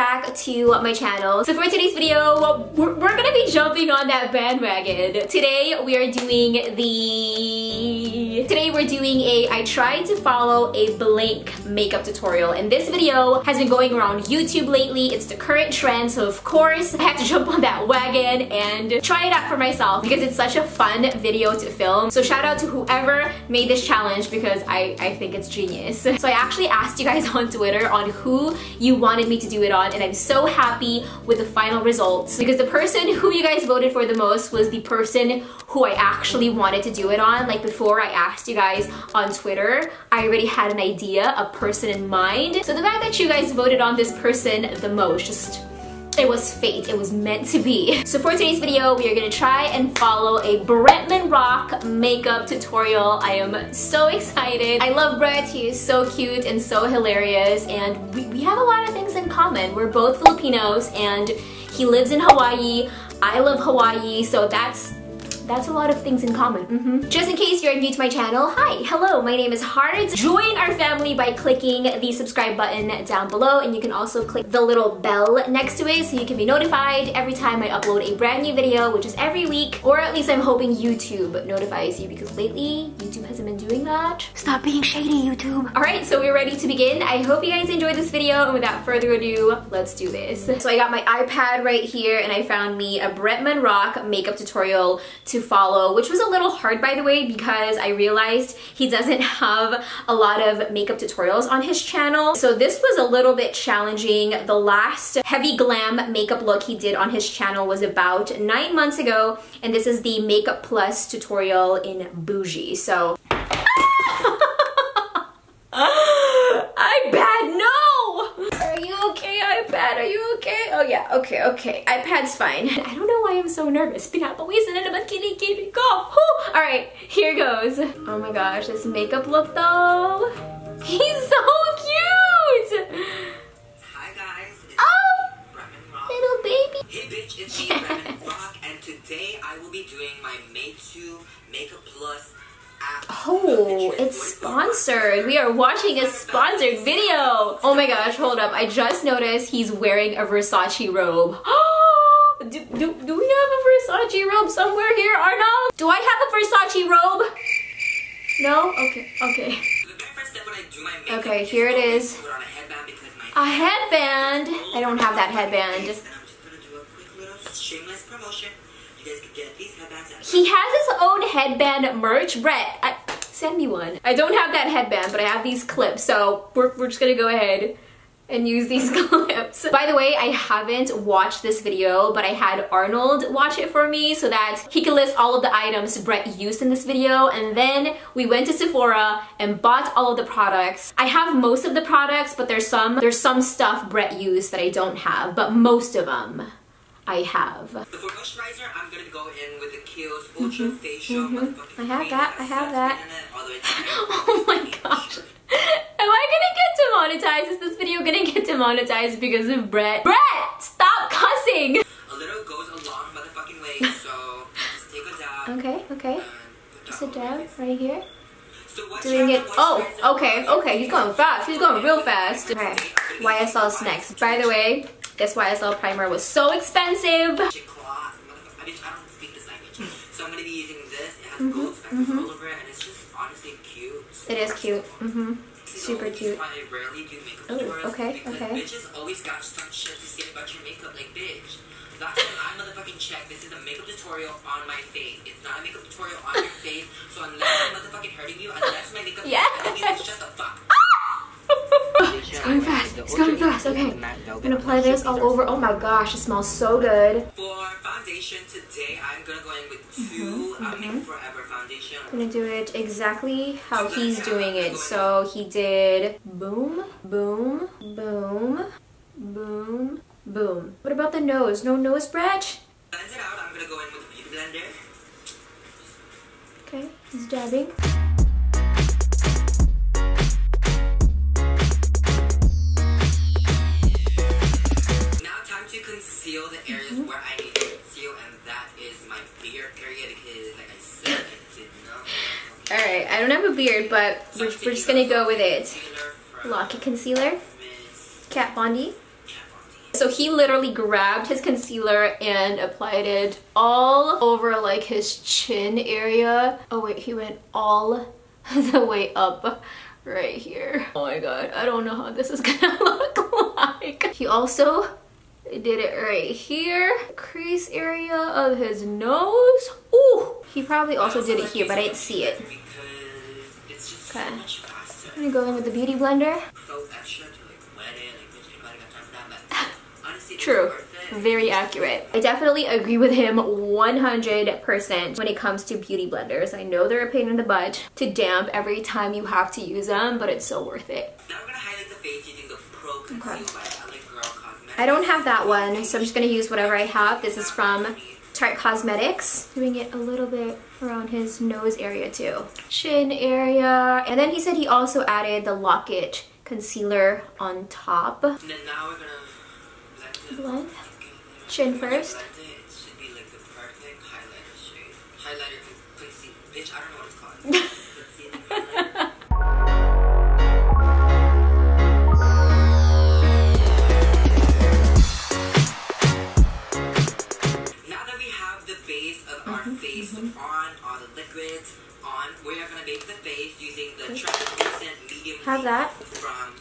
back to my channel. So for today's video, we're gonna be jumping on that bandwagon. Today we're doing I tried to follow a blank makeup tutorial, and this video has been going around YouTube lately. It's the current trend, so of course I had to jump on that wagon and try it out for myself because it's such a fun video to film. So shout out to whoever made this challenge because I think it's genius. So I actually asked you guys on Twitter on who you wanted me to do it on, and I'm so happy with the final results because the person who you guys voted for the most was the person who I actually wanted to do it on. Like before I asked you guys on Twitter, I already had an idea, a person in mind. So the fact that you guys voted on this person the most, it was fate, it was meant to be. So for today's video, we are gonna try and follow a Bretman Rock makeup tutorial. I am so excited. I love Brett, he is so cute and so hilarious, and we have a lot of things in common. We're both Filipinos and he lives in Hawaii. I love Hawaii, so that's a lot of things in common. Just in case you're new to my channel, hi, hello, my name is Hards. Join our family by clicking the subscribe button down below, and you can also click the little bell next to it so you can be notified every time I upload a brand new video, which is every week, or at least I'm hoping YouTube notifies you because lately YouTube hasn't been doing that. Stop being shady, YouTube. Alright, so we're ready to begin. I hope you guys enjoyed this video, and without further ado, let's do this. So I got my iPad right here and I found me a Bretman Rock makeup tutorial to follow, which was a little hard by the way because I realized he doesn't have a lot of makeup tutorials on his channel. So this was a little bit challenging. The last heavy glam makeup look he did on his channel was about 9 months ago, and this is the Makeup Plus tutorial in Bougie. So iPad, no! Are you okay, iPad? Are you okay? Oh yeah, okay. iPad's fine. I don't know why I'm so nervous. Pinapawisan na naman kinikili ko. Alright, here goes. Oh my gosh, this makeup look though. He's so cute! Hi guys, it's Bretman Rock. Little baby. Hey bitch, it's me, Bretman Rock, and today I will be doing my Made to Makeup Plus app. Oh, it's sponsored. We are watching a sponsored video. Oh my gosh, hold up. I just noticed he's wearing a Versace robe. Do we have a Versace robe somewhere here, Arnold? Do I have a Versace robe? No? Okay. The very first step when I do my makeup, Okay, here it is. put on a headband because my A headband? I don't have that headband. And I'm just gonna do a quick little shameless promotion. You guys can get these headbands at He has his own headband merch. Brett, send me one. I don't have that headband, but I have these clips, so we're just gonna go ahead and use these clips. By the way, I haven't watched this video, but I had Arnold watch it for me so that he could list all of the items Brett used in this video, and then we went to Sephora and bought all of the products. I have most of the products, but there's some stuff Brett used that I don't have, but most of them I have. For moisturizer, I'm gonna go in with the Kiehl's Ultra Facial. I have that. Oh my gosh. Am I gonna get demonetized? Is this video gonna get demonetized because of Brett? Brett! Stop cussing! A little goes a long motherfucking way, so just take a dab. Okay. Just a dab right here. So what Doing it. Oh, okay. He's going fast. He's going real fast. Okay. YSL's next. By the way, this YSL primer was so expensive. I don't speak this language. So I'm gonna be using this. It has gold speckles all over it, and it's just honestly cute. It is cute. Super cute. I rarely do makeup Oh, tutorials okay. because bitches always got some shit to say about your makeup, like bitch. Last time I motherfucking checked, this is a makeup tutorial on my face. It's not a makeup tutorial on your face. So unless I'm motherfucking hurting you, unless my makeup Yes. is hurting you, shut the fuck. It's going fast. Okay. I'm gonna apply this all over. Oh my gosh, it smells so good. For foundation today, I'm gonna go in with two Make Forever foundation. I'm gonna do it exactly how he's doing it. So he did boom, boom, boom, boom, boom. What about the nose? No nose brush? Blend it out. I'm gonna go in with a beauty blender. Okay, he's dabbing. Conceal the areas where I need to conceal, and that is my beard area because, like I said, I did not. Alright, I don't have a beard, but we're just gonna go with it. Lock-it concealer. Kat Von D. So he literally grabbed his concealer and applied it all over like his chin area. Oh wait, he went all the way up right here. Oh my god, I don't know how this is gonna look like. He also did it right here, crease area of his nose. Ooh, he probably also did it here, but I didn't see it. Okay, I'm gonna go in with the beauty blender. True, very accurate. I definitely agree with him 100% when it comes to beauty blenders. I know they're a pain in the butt to damp every time you have to use them, but it's so worth it. Now we're gonna highlight the face using the Pro Conceal by LA Girl Cosmetics. I don't have that one, so I'm just gonna use whatever I have. This is from Tarte Cosmetics. Doing it a little bit around his nose area too. Chin area. And then he said he also added the Lock It concealer on top. And then now we're gonna blend. Chin first. It should be like the perfect highlighter shade. Highlighter concealer. Bitch, I don't know what it's called. Now that we have the base of our face on, all the liquids on, we are gonna bake the face using the translucent medium Have that. from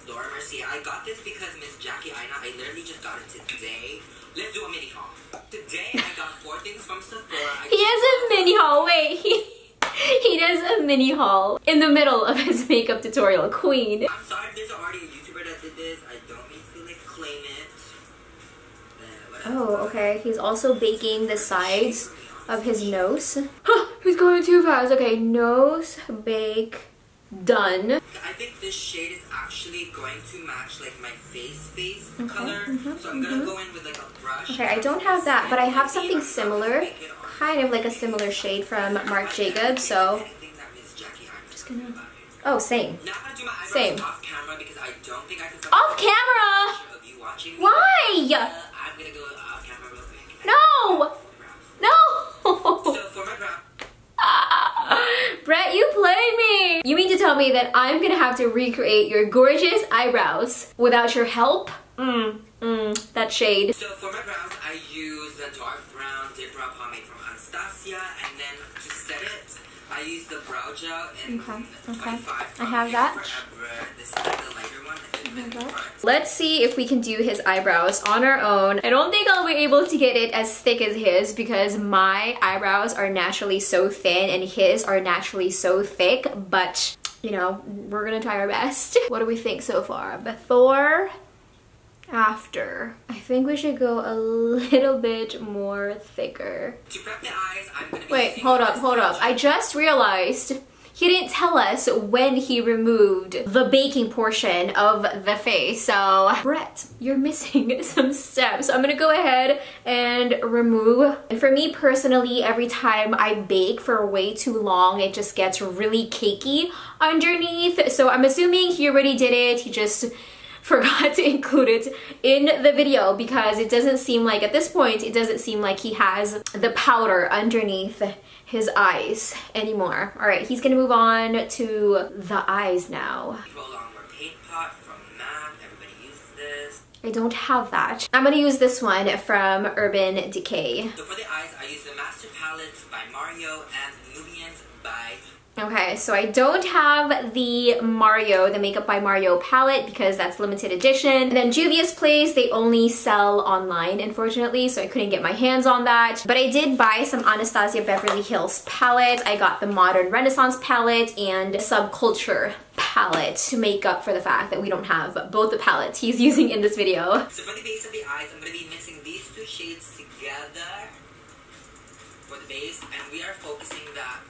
Laura Mercier. I got this because Miss Jackie Aina, I literally just got it today. Let's do a mini haul. Today I got 4 things from Sephora. He has a mini haul. Wait, he does a mini haul in the middle of his makeup tutorial. Queen. I'm sorry if there's already a YouTuber that did this. I don't mean to like claim it. Oh, okay. He's also baking the sides of his nose. He's going too fast. Okay, nose, bake, done. I think this shade is actually going to match like my face color. So I'm gonna go in with like a brush. Okay, I don't have that, but I have something similar. Kind of like a similar shade from Marc Jacobs, so just gonna... Oh, same. Same. Off camera because I don't think I can... Off camera? Why? I'm gonna go off camera real quick. No! No! So for my brow... Brett, you played me! You mean to tell me that I'm gonna have to recreate your gorgeous eyebrows without your help? That shade. So for my brows, I use the dark brown dip brow pomade from Anastasia, and then to set it, I use the brow gel in 25. I have that. This is like the lighter one. Let's see if we can do his eyebrows on our own. I don't think I'll be able to get it as thick as his because my eyebrows are naturally so thin and his are naturally so thick, but you know, we're gonna try our best. What do we think so far? Before, after. I think we should go a little bit more thicker. To prep the eyes, I'm gonna be Wait, hold up. I just realized he didn't tell us when he removed the baking portion of the face. So, Brett, you're missing some steps. I'm gonna go ahead and remove. And for me personally, every time I bake for way too long, it just gets really cakey underneath. So I'm assuming he already did it. He just forgot to include it in the video because it doesn't seem like, at this point, it doesn't seem like he has the powder underneath his eyes anymore. All right, he's gonna move on to the eyes now. Paint pot from MAC. Everybody uses this. I don't have that. I'm gonna use this one from Urban Decay. So for the eyes, I use the Master Palettes by Mario and Nubians by... Okay, so I don't have the Mario, the Makeup by Mario palette because that's limited edition. And then Juvia's Place, they only sell online, unfortunately, so I couldn't get my hands on that. But I did buy some Anastasia Beverly Hills palette. I got the Modern Renaissance palette and Subculture palette to make up for the fact that we don't have both the palettes he's using in this video. So for the base of the eyes, I'm going to be mixing these 2 shades together for the base, and we are focusing that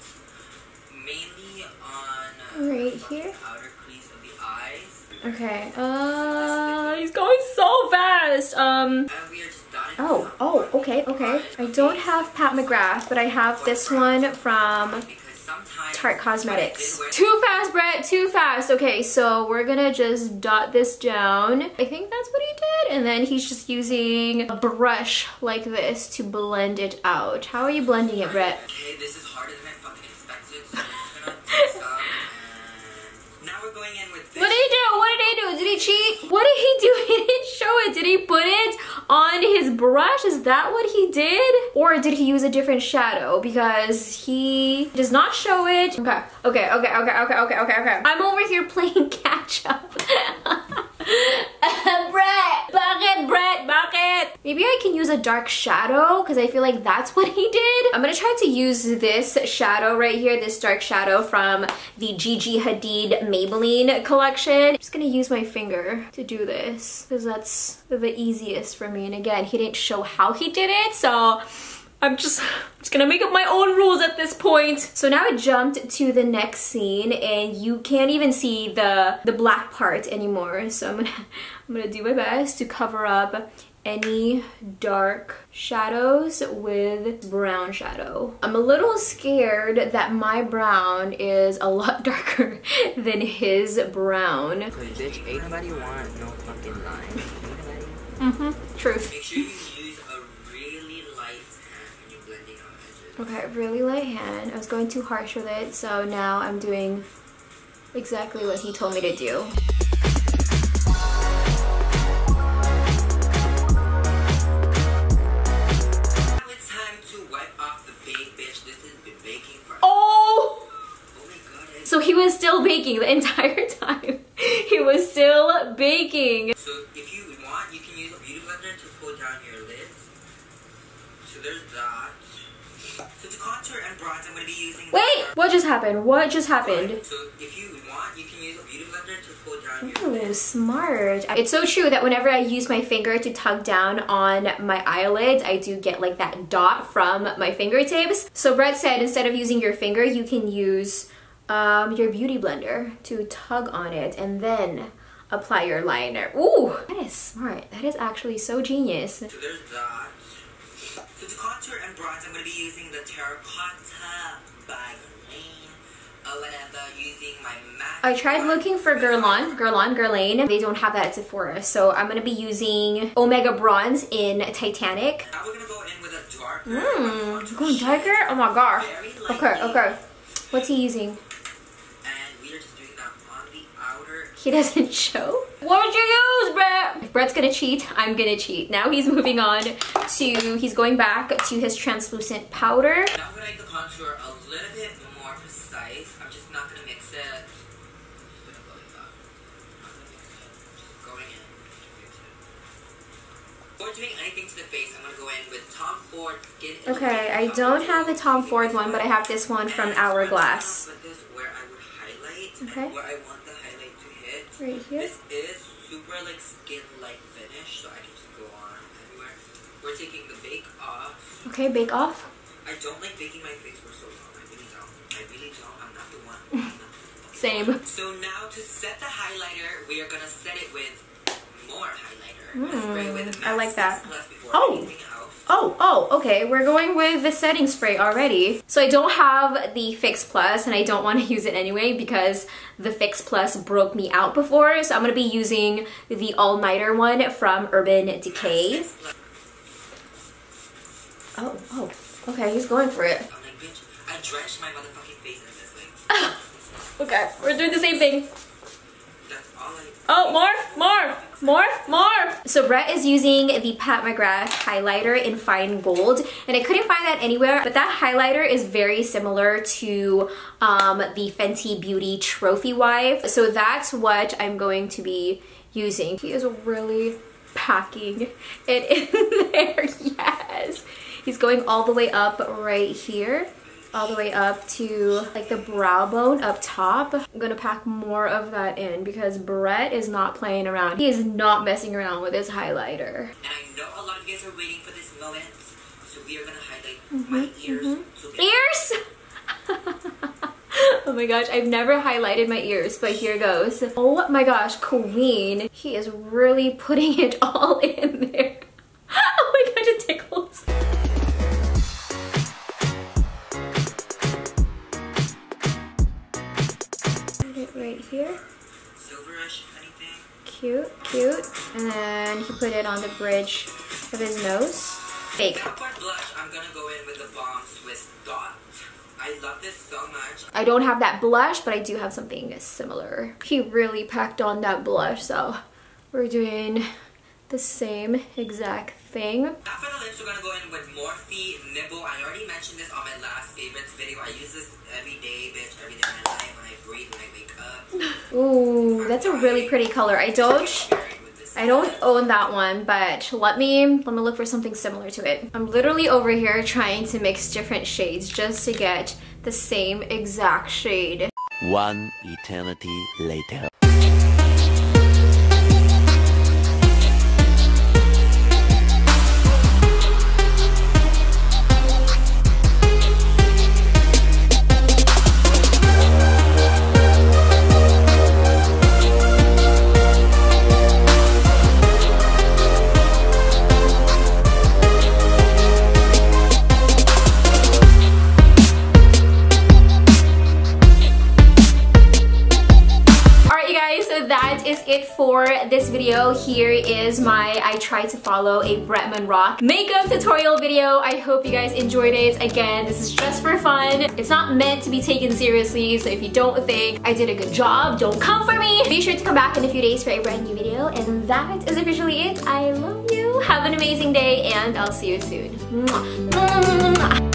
mainly on right here, the outer crease of the eyes. Okay. He's going so fast. And we are just dotting Okay. I don't have Pat McGrath, but I have this one from Tarte Cosmetics. Too fast, Brett, too fast. Okay, so we're gonna just dot this down. I think that's what he did. And then he's just using a brush like this to blend it out. How are you blending it, Brett? Okay, this is harder than I fucking expected. So I'm just gonna do some, and now we're going in with this. What did he do? What did he do? Did he cheat? What did he do? He didn't show it. Did he put it on his brush? Is that what he did? Or did he use a different shadow? Because he does not show it. Okay. I'm over here playing catch up. Brett, bucket. Maybe I can use a dark shadow because I feel like that's what he did. I'm gonna try to use this shadow right here, this dark shadow from the Gigi Hadid Maybelline collection. I'm just gonna use my finger to do this because that's the easiest for me. And again, he didn't show how he did it, so I'm just gonna make up my own rules at this point. So now I jumped to the next scene and you can't even see the black part anymore. So I'm gonna do my best to cover up any dark shadows with brown shadow. I'm a little scared that my brown is a lot darker than his brown. Bitch, ain't nobody want no fucking line. Truth. Make sure you use a really light hand when you're blending on edges. Okay, really light hand. I was going too harsh with it, so now I'm doing exactly what he told me to do. So he was still baking the entire time. He was still baking. So if you want, you can use a beauty blender to pull down your lids. So there's that. So to contour and bronze, I'm going to be using... Wait! What just happened? What just happened? So if you want, you can use a beauty blender to pull down your lids. Ooh, smart. It's so true that whenever I use my finger to tug down on my eyelids, I do get like that dot from my fingertips. So Brett said instead of using your finger, you can use your beauty blender to tug on it and then apply your liner. Ooh, that is smart. That is actually so genius. So there's that. So to contour and bronze, I'm going to be using the Terracotta by Guerlain. Using my matte. I tried looking for Guerlain. They don't have that at Sephora, so I'm going to be using Omega Bronze in Titanic. Now we're going to go in with a darker. Going darker? Oh my gosh. Okay. What's he using? He doesn't show? What would you use, Brett? If Brett's gonna cheat, I'm gonna cheat. Now he's moving on to, he's going back to his translucent powder. Now I'm gonna make the contour a little bit more precise. I'm just not gonna mix it. I'm just gonna go like that. I'm not gonna mix it. Just going in. Before doing anything to the face, I'm gonna go in with Tom Ford Skin. Okay, I don't have the Tom Ford one, but I have this one from Hourglass. Where I would highlight, okay. Where I want the highlight to hit. Right here. This is super like skin-like finish, so I can just go on everywhere. We're taking the bake off. Okay, bake off. I don't like baking my face for so long. I really don't. I'm not the one. Same. So now to set the highlighter, we are gonna set it with more highlighter. Spray with I like that. Oh. Oh, okay. We're going with the setting spray already. So I don't have the Fix Plus and I don't want to use it anyway because the Fix Plus broke me out before. So I'm going to be using the All Nighter one from Urban Decay. Oh, okay. He's going for it. I'm like, bitch, I drenched my motherfucking face in this thing. Okay, we're doing the same thing. That's all I... Oh, more. So Brett is using the Pat McGrath highlighter in fine gold, and I couldn't find that anywhere, but that highlighter is very similar to the Fenty Beauty Trophy Wife. So that's what I'm going to be using. He is really packing it in there, yes. He's going all the way up right here. All the way up to like the brow bone up top. I'm gonna pack more of that in because Brett is not playing around. He is not messing around with his highlighter. And I know a lot of you guys are waiting for this moment, so we are gonna highlight my ears. Ears? Oh my gosh, I've never highlighted my ears, but here goes. Oh my gosh, Queen. He is really putting it all in there. Oh my gosh, it tickles. Right here. Silverish, anything. Cute. And then he put it on the bridge of his nose. Fake. Now for blush, I'm gonna go in with the Balm Swiss Dot. I love this so much. I don't have that blush, but I do have something similar. He really packed on that blush, so we're doing the same exact thing. Now for the lips, we're gonna go in with Morphe Nibble. I already mentioned this on my last favorites video. I use this every day, bitch, every day of my life, when I breathe, when I wake up. Ooh, that's a really pretty color. I don't own that one, but let me look for something similar to it. I'm literally over here trying to mix different shades just to get the same exact shade. One eternity later. That is it for this video. Here is my I tried to follow a Bretman Rock makeup tutorial video. I hope you guys enjoyed it. Again, this is just for fun. It's not meant to be taken seriously, so if you don't think I did a good job, don't come for me. Be sure to come back in a few days for a brand new video. And that is officially it. I love you. Have an amazing day, and I'll see you soon. Mwah.